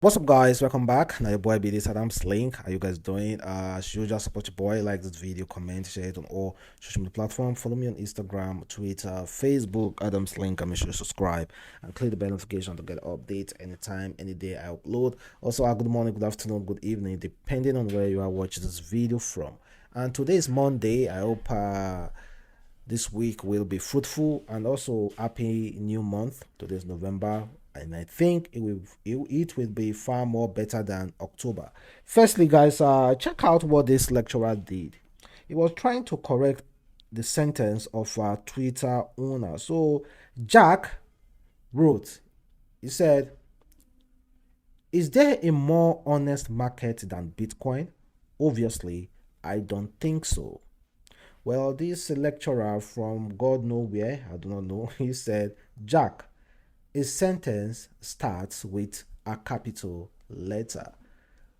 What's up, guys? Welcome back. Now your boy be this Adamslink. How you guys doing? As usual, support your boy, like this video, comment, share it on all social media platforms. Follow me on Instagram, Twitter, Facebook, Adamslink, and make sure you subscribe and click the bell notification to get updates anytime, any day I upload. Also, good morning, good afternoon, good evening, depending on where you are watching this video from. And today is Monday. I hope this week will be fruitful, and also happy new month. Today's November, and I think it will be far more better than October. Firstly, guys, check out what this lecturer did. He was trying to correct the sentence of a Twitter owner. So Jack wrote, he said, "Is there a more honest market than Bitcoin? Obviously, I don't think so." Well, this lecturer from God nowhere, I do not know, he said, "Jack, a sentence starts with a capital letter."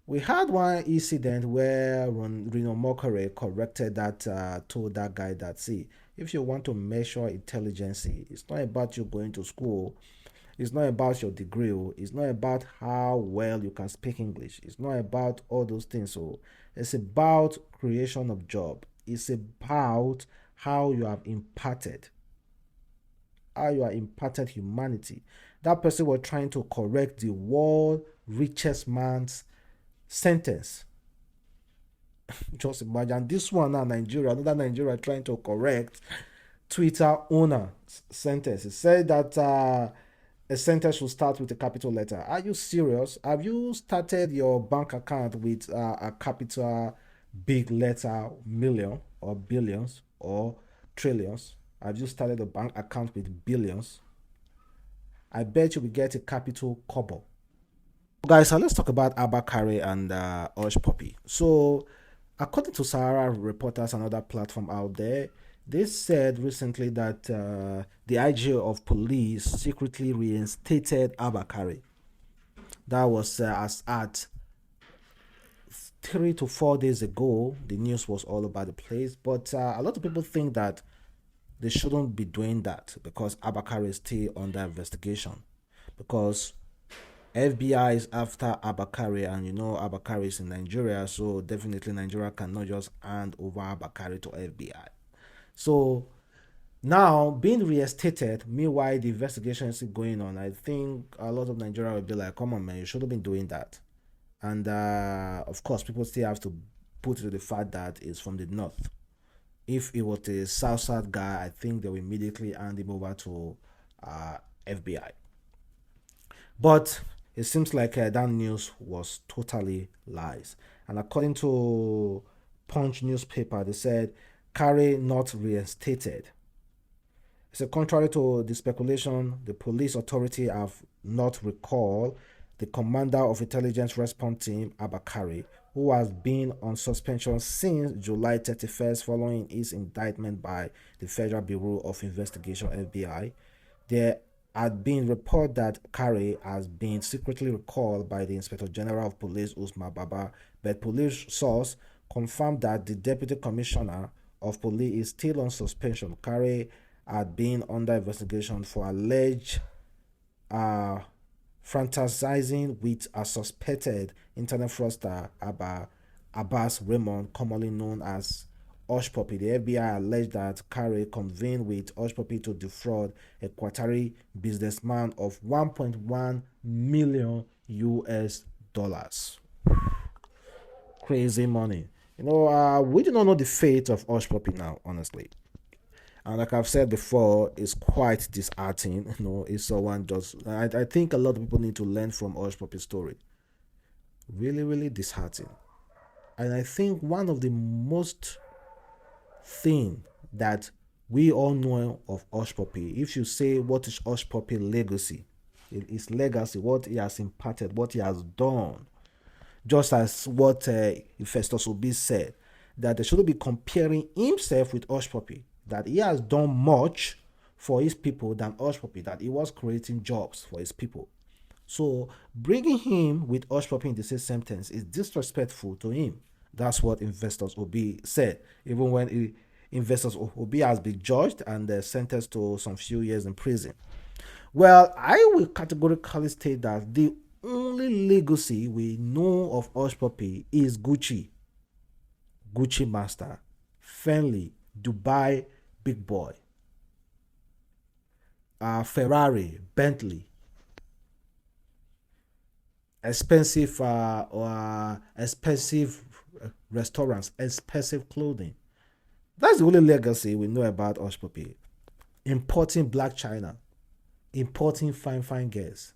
We had one incident where Reno Mokore corrected that, told that guy that, see, if you want to measure intelligence, it's not about you going to school. It's not about your degree. It's not about how well you can speak English. It's not about all those things. So it's about creation of job. It's about how you have imparted, humanity. That person was trying to correct the world richest man's sentence. Just imagine this one now, Nigeria, another Nigeria trying to correct Twitter owner sentence. It said that a sentence should start with a capital letter. Are you serious? Have you started your bank account with a capital big letter million or billions or trillions? Have you started a bank account with billions? I bet you will get a capital kobo. Guys, let's talk about Abba and Hushpuppi. So, according to Sahara reporters and other platform out there, they said recently that the IG of police secretly reinstated Abba. That was as at 3 to 4 days ago. The news was all over the place, but a lot of people think that they shouldn't be doing that because Abba is still under investigation, because FBI is after Abba, and you know Abba is in Nigeria, so definitely Nigeria cannot just hand over Abba to FBI. So now being reinstated, meanwhile the investigation is still going on, I think a lot of Nigeria will be like, come on man, you should have been doing that. And of course people still have to put to the fact that it's from the north. If it was a South guy, I think they will immediately hand him over to FBI. But it seems like that news was totally lies. And according to Punch newspaper, they said Kyari not reinstated. So contrary to the speculation, the police authority have not recalled the commander of intelligence response team, Abba, who has been on suspension since July 31st following his indictment by the Federal Bureau of Investigation, FBI. There had been report that Kyari has been secretly recalled by the Inspector General of Police, Usman Baba, but police source confirmed that the Deputy Commissioner of Police is still on suspension. Kyari had been under investigation for alleged fantasizing with a suspected internet fraudster, Abbas Raymond, commonly known as Hushpuppi. The FBI alleged that Kyari convened with Hushpuppi to defraud a Qatari businessman of 1.1 million US dollars. Crazy money. You know, we do not know the fate of Hushpuppi now, honestly. And like I've said before, it's quite disheartening. You know, it's someone just. I think a lot of people need to learn from Hushpuppi's story. Really, really disheartening. And I think one of the most thing that we all know of Hushpuppi, if you say what is Hushpuppi legacy, his legacy, what he has imparted, what he has done, just as what Festus Obi said, that they shouldn't be comparing himself with Hushpuppi, that he has done much for his people than Hushpuppi, that he was creating jobs for his people. So bringing him with Hushpuppi in the same sentence is disrespectful to him. That's what Investors Obi said, even when Investors Obi has been judged and sentenced to some few years in prison. Well, I will categorically state that the only legacy we know of Hushpuppi is Gucci, Gucci Master, Fenley, Dubai, Big Boy, Ferrari, Bentley, expensive restaurants, expensive clothing. That's the only legacy we know about Hushpuppi. Importing black China, importing fine girls,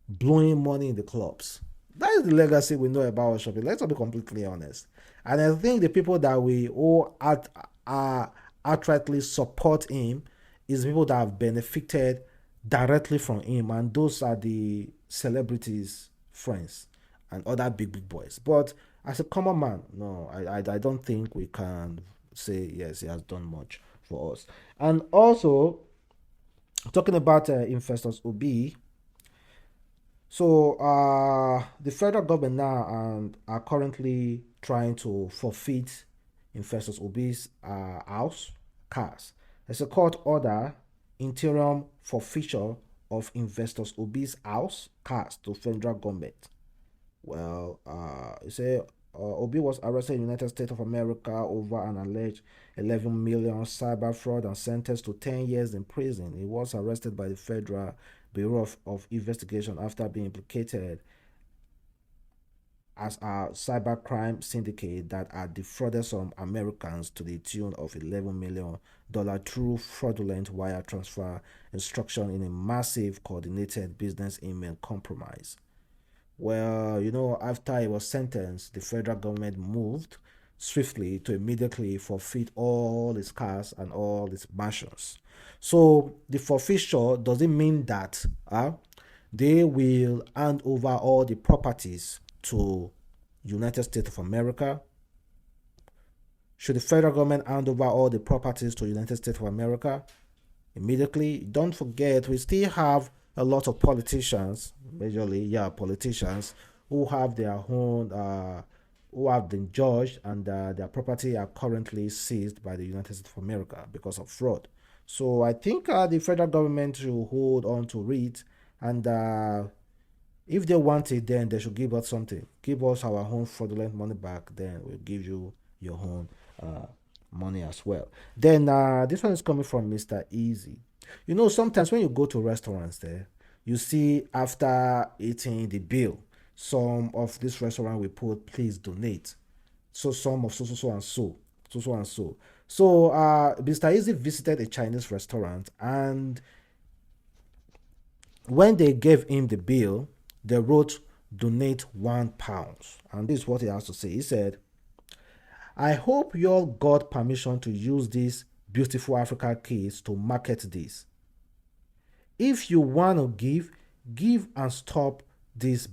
blowing money in the clubs. That is the legacy we know about Hushpuppi. Let's be completely honest. And I think the people that we all outrightly support him is people that have benefited directly from him, and those are the celebrities, friends, and other big boys. But as a common man, no, I don't think we can say yes, he has done much for us. And also, talking about investors OB, so the federal government now are currently trying to forfeit investors OB's house, cars. There's a court order interim forfeiture of investors OB's house, cars to federal government. Well, you say Obi was arrested in the United States of America over an alleged 11 million cyber fraud and sentenced to 10 years in prison. He was arrested by the Federal Bureau of Investigation after being implicated as a cybercrime syndicate that had defrauded some Americans to the tune of $11 million through fraudulent wire transfer instruction in a massive coordinated business email compromise. Well, after he was sentenced, the federal government moved swiftly to immediately forfeit all his cars and all his mansions. So the forfeiture doesn't mean that they will hand over all the properties to United States of America. Should the federal government hand over all the properties to United States of America immediately? Don't forget, we still have a lot of politicians, majorly, politicians, who have their own, who have been judged and their property are currently seized by the United States of America because of fraud. So I think the federal government should hold on to it, and if they want it, then they should give us something. Give us our own fraudulent money back, then we'll give you your own money as well. Then this one is coming from Mr. Easy. Sometimes when you go to restaurants there, you see after eating the bill, some of this restaurant will put, please donate. So some of so and so. So Mr. Easy visited a Chinese restaurant, and when they gave him the bill, they wrote donate £1. And this is what he has to say. He said, I hope you all got permission to use these beautiful African kids to market this. If you want to give and stop this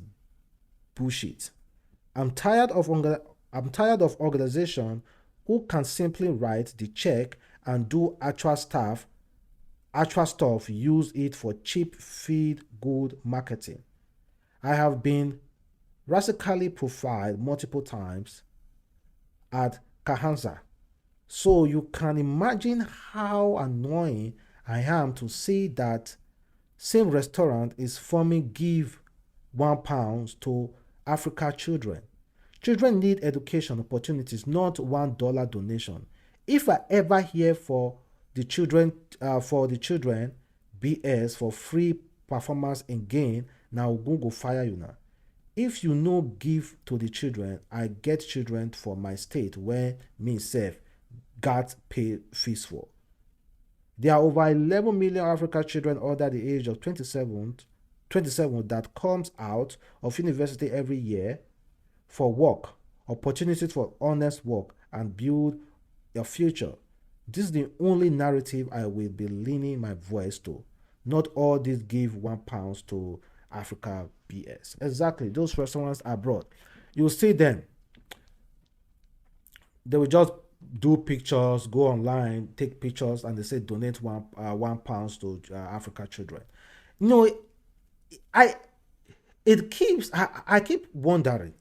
bullshit. I'm tired of organization who can simply write the check and do actual stuff, use it for cheap feed good marketing. I have been radically profiled multiple times at Kahanza. So you can imagine how annoying I am to see that same restaurant is forming give £1 to Africa children. Children need education opportunities, not $1 donation. If I ever hear for the children, BS for free performance in game, now Google fire you now. If you no give to the children, I get children for my state where me self got pay fees for. There are over 11 million African children under the age of 27 that comes out of university every year for work, opportunities for honest work, and build your future. This is the only narrative I will be leaning my voice to. Not all this give £1 to Africa BS. Exactly, those restaurants abroad. You'll see them. They will just do pictures, go online, take pictures, and they say donate £1 to Africa children. I keep wondering,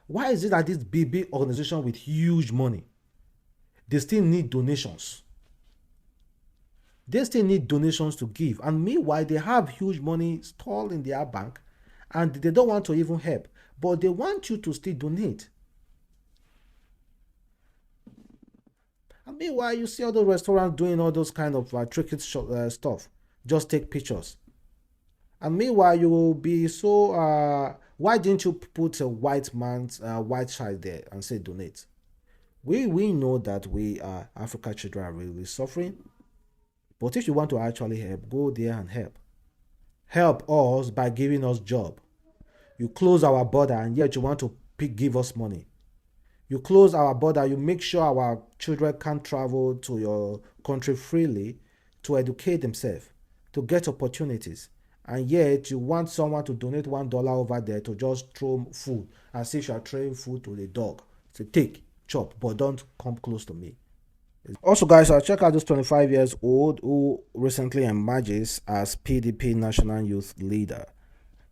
why is it that this big organization with huge money, they still need donations? They still need donations to give, and meanwhile they have huge money stored in their bank, and they don't want to even help, but they want you to still donate. And meanwhile, you see all the restaurants doing all those kind of tricky stuff. Just take pictures. And meanwhile, you will be so. Why didn't you put a white man's white child there and say donate? We know that we African children are really suffering. But if you want to actually help, go there and help. Help us by giving us job. You close our border and yet you want to give us money. You close our border, you make sure our children can't travel to your country freely to educate themselves, to get opportunities. And yet you want someone to donate $1 over there to just throw food as if you are throwing food to the dog. So take, chop, but don't come close to me. Also, guys, check out this 25 years old who recently emerges as PDP national youth leader.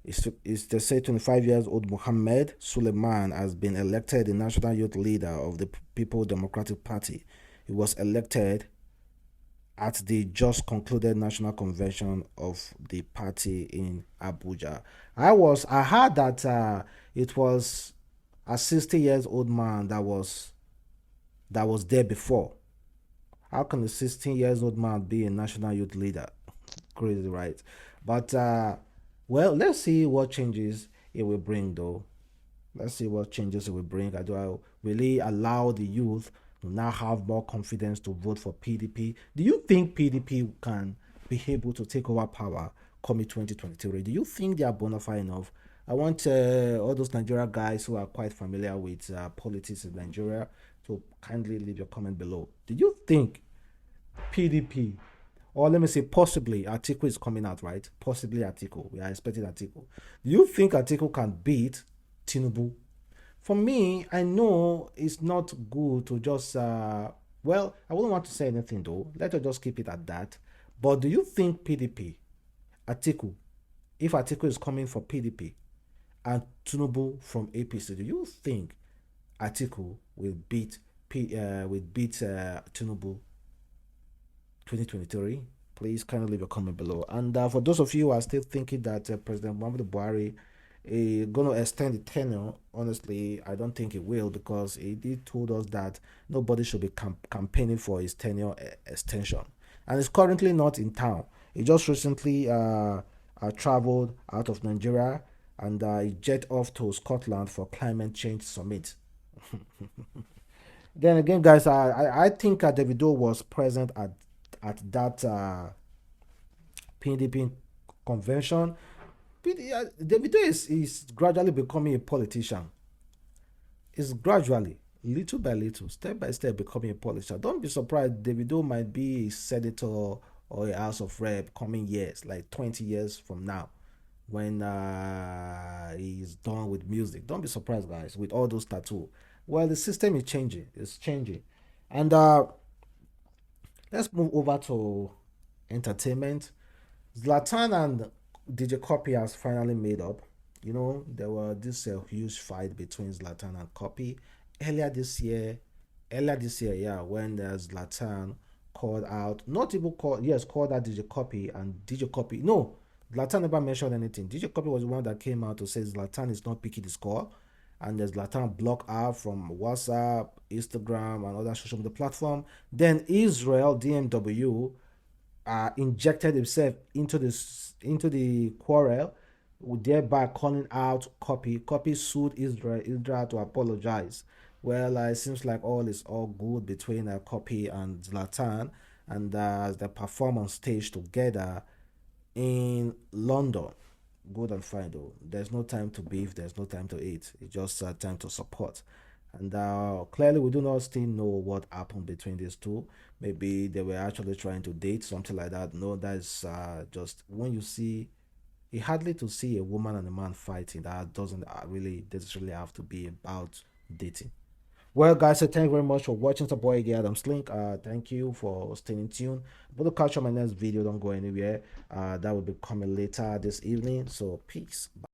It's they say 25 years old Mohammed Suleiman has been elected the national youth leader of the People Democratic Party. He was elected at the just concluded national convention of the party in Abuja. I heard that it was a 60 years old man that was there before. How can a 16 years old man be a national youth leader? Crazy, right? But well, let's see what changes it will bring, though. Let's see what changes it will bring. I really allow the youth to now have more confidence to vote for PDP. Do you think PDP can be able to take over power coming 2023? Do you think they are bona fide enough? I want all those Nigeria guys who are quite familiar with politics in Nigeria to kindly leave your comment below. Do you think PDP, or let me say possibly, Atiku is coming out, right? Possibly Atiku. We are expecting Atiku. Do you think Atiku can beat Tinubu? For me, I know it's not good to just, well, I wouldn't want to say anything though. Let us just keep it at that. But do you think PDP, Atiku, if Atiku is coming for PDP and Tinubu from APC, do you think Atiku will beat Tinubu 2023? Please kindly leave a comment below. And for those of you who are still thinking that President Muhammadu Buhari is going to extend the tenure, honestly, I don't think it will, because he did told us that nobody should be campaigning for his tenure extension. And he's currently not in town. He just recently traveled out of Nigeria and he jet off to Scotland for climate change summit. Then again, guys, I think Davido was present at that PDP convention. Davido is gradually becoming a politician. It's gradually, little by little, step by step, becoming a politician. Don't be surprised. Davido might be a senator or a House of Rep coming years, like 20 years from now, when he's done with music. Don't be surprised, guys, with all those tattoos. Well, the system is changing. It's changing. And let's move over to entertainment. Zlatan and DJ Copy has finally made up. You know, there was this huge fight between Zlatan and Copy earlier this year, yeah, when Zlatan called out, not even called, yes, called out DJ Copy, and DJ Copy, no, Zlatan never mentioned anything. DJ Copy was the one that came out to say Zlatan is not picking the score, and Zlatan blocked her from WhatsApp, Instagram, and other social media platform. Then Israel DMW injected himself into the quarrel, thereby calling out Copy. Copy sued Israel to apologize. Well, it seems like all is all good between Copy and Zlatan, and they perform on stage together in London. Good and fine though. There's no time to beef. There's no time to eat. It's just time to support. And clearly, we do not still know what happened between these two. Maybe they were actually trying to date, something like that. No, that's just when you see. You hardly to see a woman and a man fighting. That doesn't really necessarily have to be about dating. Well, guys, so thank you very much for watching. It's a boy again, Adamslink. Thank you for staying tuned. I'm going to catch you on my next video. Don't go anywhere. That will be coming later this evening. So, peace. Bye.